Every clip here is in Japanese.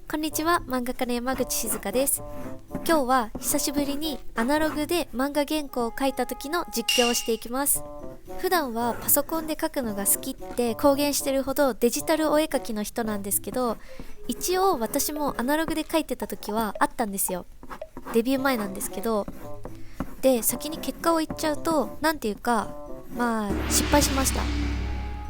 こんにちは、漫画家の山口静香です。今日は久しぶりにアナログで漫画原稿を書いた時の実況をしていきます。普段はパソコンで書くのが好きって公言してるほどデジタルお絵描きの人なんですけど、一応私もアナログで書いてた時はあったんですよ。デビュー前なんですけど、で先に結果を言っちゃうと、なんていうか失敗しました。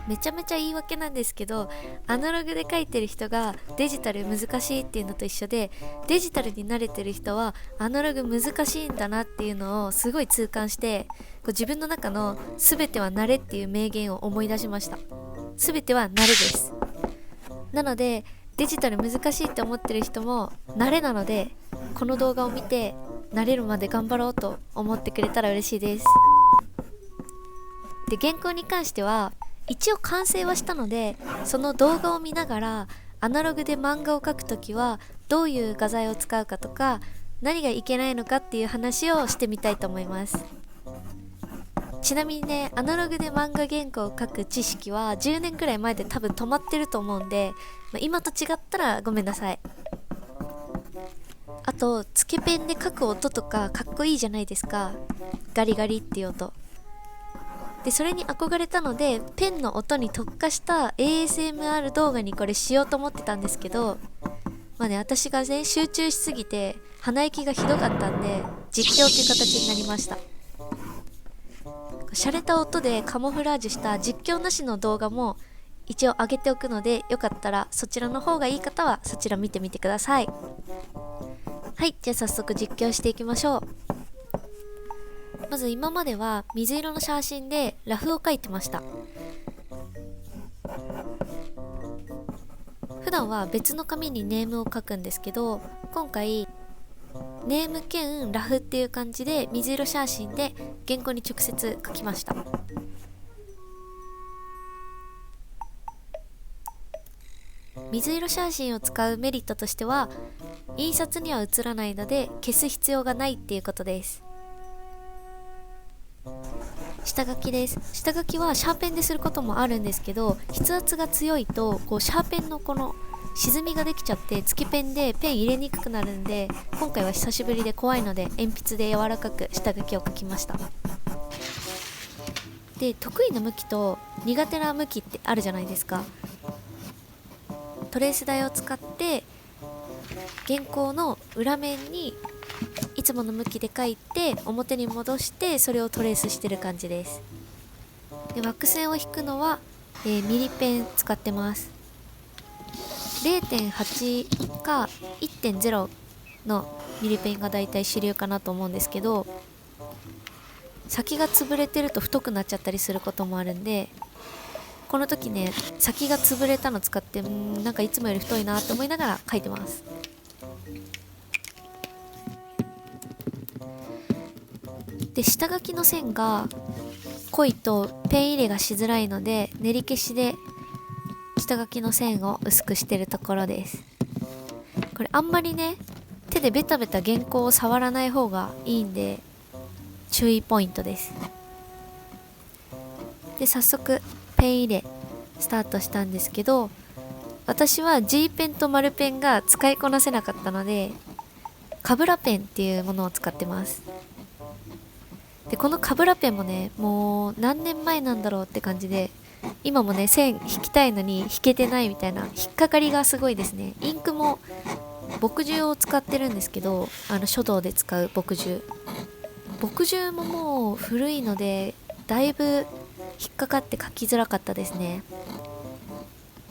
めちゃめちゃ言い訳なんですけど、アナログで書いてる人がデジタル難しいっていうのと一緒で、デジタルに慣れてる人はアナログ難しいんだなっていうのをすごい痛感して、自分の中の全ては慣れっていう名言を思い出しました。全ては慣れです。なのでデジタル難しいって思ってる人も慣れなので、この動画を見て慣れるまで頑張ろうと思ってくれたら嬉しいです。で、原稿に関しては一応完成はしたので、その動画を見ながらアナログで漫画を描くときはどういう画材を使うかとか、何がいけないのかっていう話をしてみたいと思います。ちなみにね、アナログで漫画原稿を描く知識は10年くらい前で多分止まってると思うんで、今と違ったらごめんなさい。あと、つけペンで書く音とかかっこいいじゃないですか。ガリガリっていう音で、それに憧れたのでペンの音に特化した ASMR 動画にこれしようと思ってたんですけど、私がね集中しすぎて鼻息がひどかったんで、実況という形になりました。洒落た音でカモフラージュした実況なしの動画も一応上げておくので、よかったらそちらの方がいい方はそちら見てみてください。はい、じゃあ早速実況していきましょう。まず今までは水色の写真でラフを描いてました。普段は別の紙にネームを書くんですけど、今回ネーム兼ラフっていう感じで水色写真で原稿に直接書きました。水色写真を使うメリットとしては、印刷には写らないので消す必要がないっていうことです。下書きです。下書きはシャーペンですることもあるんですけど、筆圧が強いとシャーペンのこの沈みができちゃってつけペンでペン入れにくくなるんで、今回は久しぶりで怖いので鉛筆で柔らかく下書きを書きました。で、得意な向きと苦手な向きってあるじゃないですか。トレース台を使って原稿の裏面にいつもの向きで書いて表に戻して、それをトレースしてる感じです。で、枠線を引くのは、ミリペン使ってます。 0.8 か 1.0 のミリペンがだいたい主流かなと思うんですけど、先が潰れてると太くなっちゃったりすることもあるんで、この時ね、先が潰れたの使って、なんかいつもより太いなって思いながら書いてます。で、下書きの線が濃いとペン入れがしづらいので、練り消しで下書きの線を薄くしてるところです。これあんまりね、手でベタベタ原稿を触らない方がいいんで注意ポイントです。で、早速ペン入れスタートしたんですけど、私は G ペンと丸ペンが使いこなせなかったので、カブラペンっていうものを使ってます。で、このカブラペンもね、もう何年前なんだろうって感じで、今もね線引きたいのに引けてないみたいな引っかかりがすごいですね。インクも墨汁を使ってるんですけど、書道で使う墨汁ももう古いので、だいぶ引っかかって書きづらかったですね。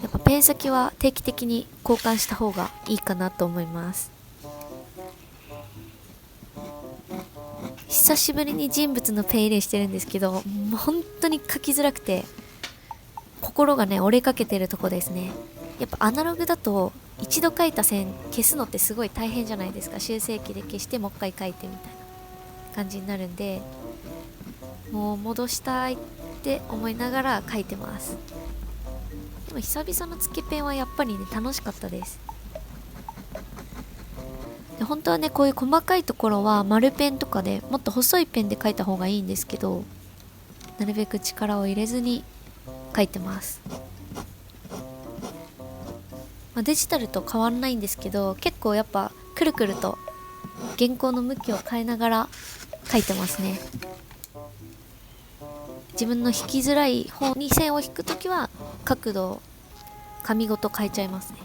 やっぱペン先は定期的に交換した方がいいかなと思います。久しぶりに人物のペン入れしてるんですけど、もう本当に書きづらくて心がね折れかけてるとこですね。やっぱアナログだと一度書いた線消すのってすごい大変じゃないですか。修正機で消してもう一回書いてみたいな感じになるんで、もう戻したいって思いながら書いてます。でも久々のつけペンはやっぱりね楽しかったです。で、本当はねこういう細かいところは丸ペンとかでもっと細いペンで書いた方がいいんですけど、なるべく力を入れずに書いてます。デジタルと変わらないんですけど、結構やっぱくるくると原稿の向きを変えながら書いてますね。自分の引きづらい方に線を引くときは角度を紙ごと変えちゃいますね。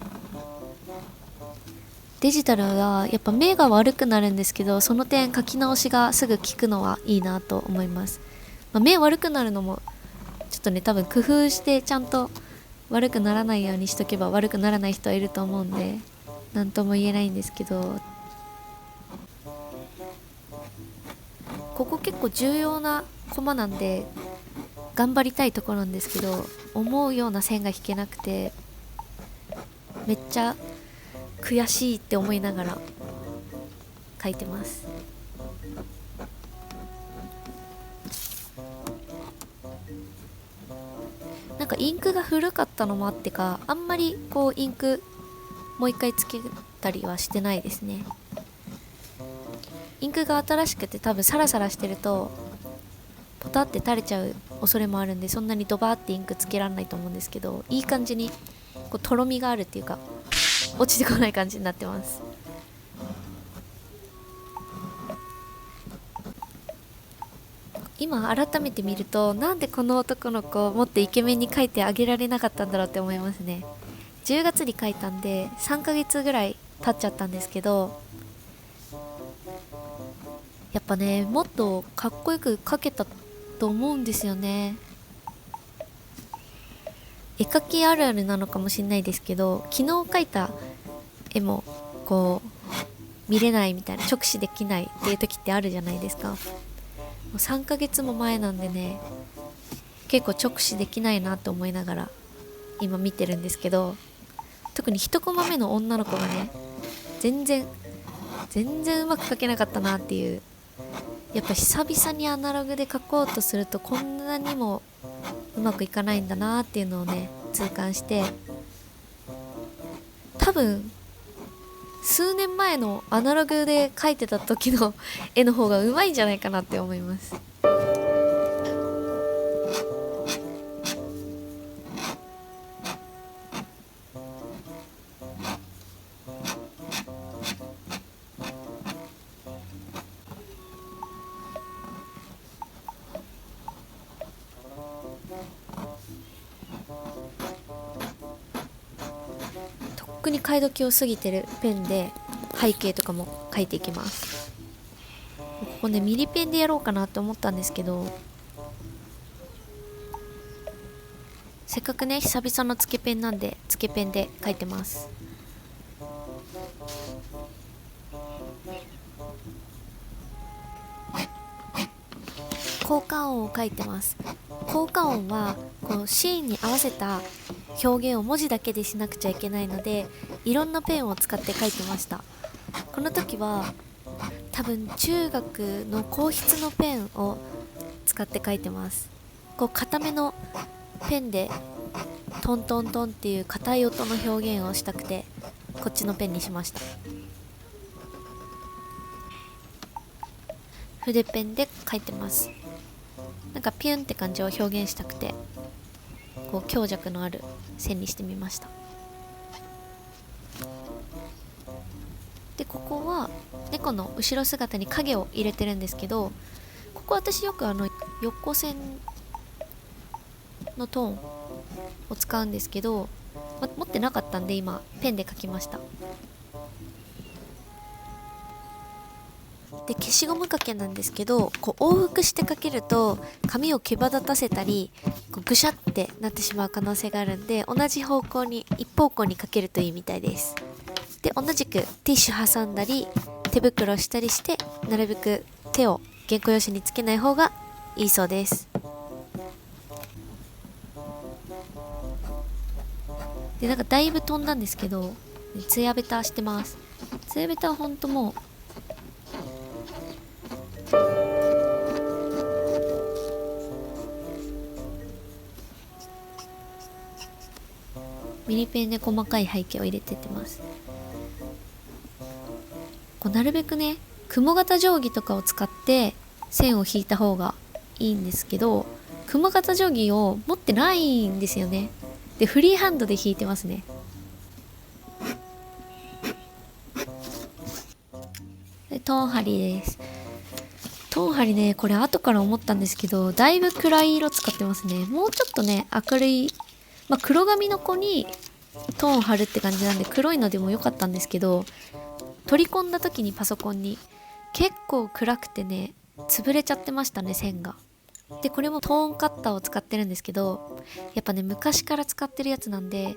デジタルはやっぱ目が悪くなるんですけど、その点書き直しがすぐ効くのはいいなと思います。目悪くなるのもちょっとね、多分工夫してちゃんと悪くならないようにしとけば悪くならない人はいると思うんで、なんとも言えないんですけど、ここ結構重要なコマなんで頑張りたいところなんですけど、思うような線が引けなくてめっちゃ悔しいって思いながら書いてます。なんかインクが古かったのもあってか、あんまりこうインクもう一回つけたりはしてないですね。インクが新しくて多分サラサラしてるとポタって垂れちゃう恐れもあるんで、そんなにドバーってインクつけられないと思うんですけど、いい感じにこうとろみがあるっていうか落ちてこない感じになってます。今改めて見ると、なんでこの男の子をもっとイケメンに描いてあげられなかったんだろうって思いますね。10月に描いたんで3ヶ月ぐらい経っちゃったんですけど、やっぱね、もっとかっこよく描けたと思うんですよね。絵描きあるあるなのかもしれないですけど、昨日描いた絵もこう見れないみたいな、直視できないっていう時ってあるじゃないですか。もう3ヶ月も前なんでね、結構直視できないなと思いながら今見てるんですけど、特に1コマ目の女の子がね、全然うまく描けなかったなっていう。やっぱ久々にアナログで描こうとするとこんなにもうまくいかないんだなっていうのをね、痛感して、多分数年前のアナログで描いてた時の絵の方がうまいんじゃないかなって思います。とっくに買い時を過ぎてるペンで背景とかも描いていきます。ここね、ミリペンでやろうかなって思ったんですけど、せっかくね久々のつけペンなんでつけペンで描いてます。効果音を書いてます。効果音はこうシーンに合わせた表現を文字だけでしなくちゃいけないので、いろんなペンを使って書いてました。この時は多分中学の硬筆のペンを使って書いてます。こう固めのペンでトントントンっていう硬い音の表現をしたくてこっちのペンにしました。筆ペンで書いてます。なんかピュンって感じを表現したくて、こう強弱のある線にしてみました。でここは猫の後ろ姿に影を入れてるんですけど、ここ私よく横線のトーンを使うんですけど、持ってなかったんで今ペンで描きました。で消しゴムかけなんですけど、こう往復してかけると紙を毛羽立たせたりこうぐしゃってなってしまう可能性があるんで、同じ方向に一方向にかけるといいみたいです。で同じくティッシュ挟んだり手袋したりして、なるべく手を原稿用紙につけない方がいいそうです。でなんかだいぶ飛んだんですけど、ツヤベタしてます。ツヤベタはほんともうミリペンで細かい背景を入れてってます。こうなるべくね雲型定規とかを使って線を引いた方がいいんですけど、雲型定規を持ってないんですよね。でフリーハンドで引いてますね。トーン貼りです。トーン貼りね、これ後から思ったんですけど、だいぶ暗い色使ってますね。もうちょっとね、明るい、黒髪の子にトーン貼るって感じなんで黒いのでもよかったんですけど、取り込んだ時にパソコンに結構暗くてね、潰れちゃってましたね、線が。で、これもトーンカッターを使ってるんですけど、やっぱね、昔から使ってるやつなんで、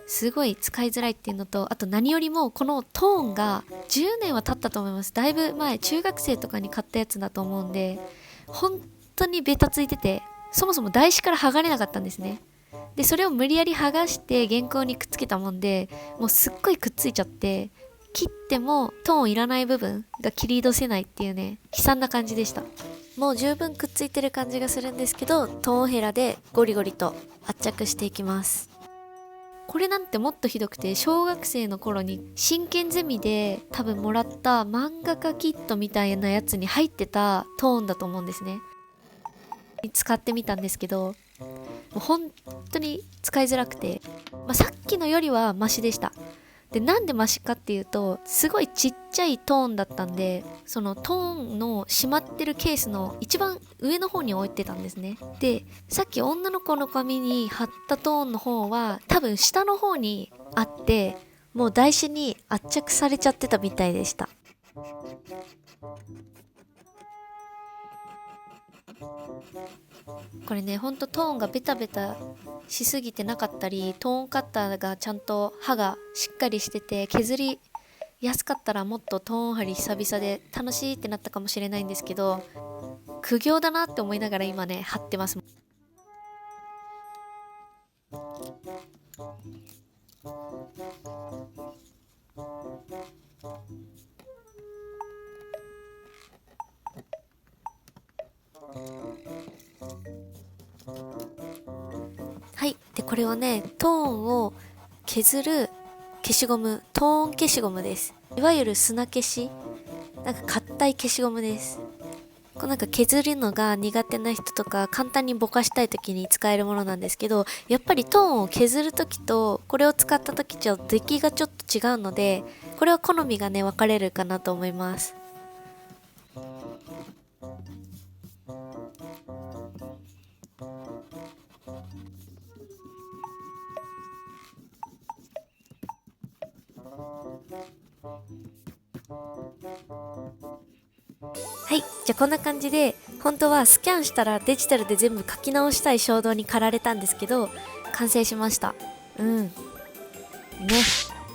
すごい使いづらいっていうのと、あと何よりもこのトーンが10年は経ったと思います。だいぶ前、中学生とかに買ったやつだと思うんで、本当にベタついてて、そもそも台紙から剥がれなかったんですね。で、それを無理やり剥がして原稿にくっつけたもんで、もうすっごいくっついちゃって、切ってもトーンいらない部分が切り出せないっていうね、悲惨な感じでした。もう十分くっついてる感じがするんですけど、トーンヘラでゴリゴリと圧着していきます。これなんてもっとひどくて、小学生の頃に真剣ゼミで多分もらった漫画家キットみたいなやつに入ってたトーンだと思うんですね。使ってみたんですけど、もう本当に使いづらくて、さっきのよりはマシでした。で、なんでマシかっていうと、すごいちっちゃいトーンだったんで、そのトーンのしまってるケースの一番上の方に置いてたんですね。で、さっき女の子の髪に貼ったトーンの方は多分下の方にあって、もう台紙に圧着されちゃってたみたいでした。これね、ほんとトーンがベタベタしすぎてなかったり、トーンカッターがちゃんと刃がしっかりしてて削りやすかったら、もっとトーン貼り久々で楽しいってなったかもしれないんですけど、苦行だなって思いながら今ね貼ってます。はい。で、これはね、トーンを削る消しゴム、トーン消しゴムです。いわゆる砂消し、なんか硬い消しゴムです。こうなんか削るのが苦手な人とか簡単にぼかしたい時に使えるものなんですけど、やっぱりトーンを削る時とこれを使った時じゃ出来がちょっと違うので、これは好みがね分かれるかなと思います。はい。じゃあこんな感じで、本当はスキャンしたらデジタルで全部書き直したい衝動に駆られたんですけど、完成しました。ね。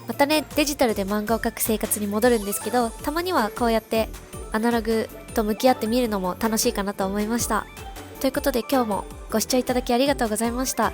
またね、デジタルで漫画を描く生活に戻るんですけど、たまにはこうやってアナログと向き合ってみるのも楽しいかなと思いました。ということで今日もご視聴いただきありがとうございました。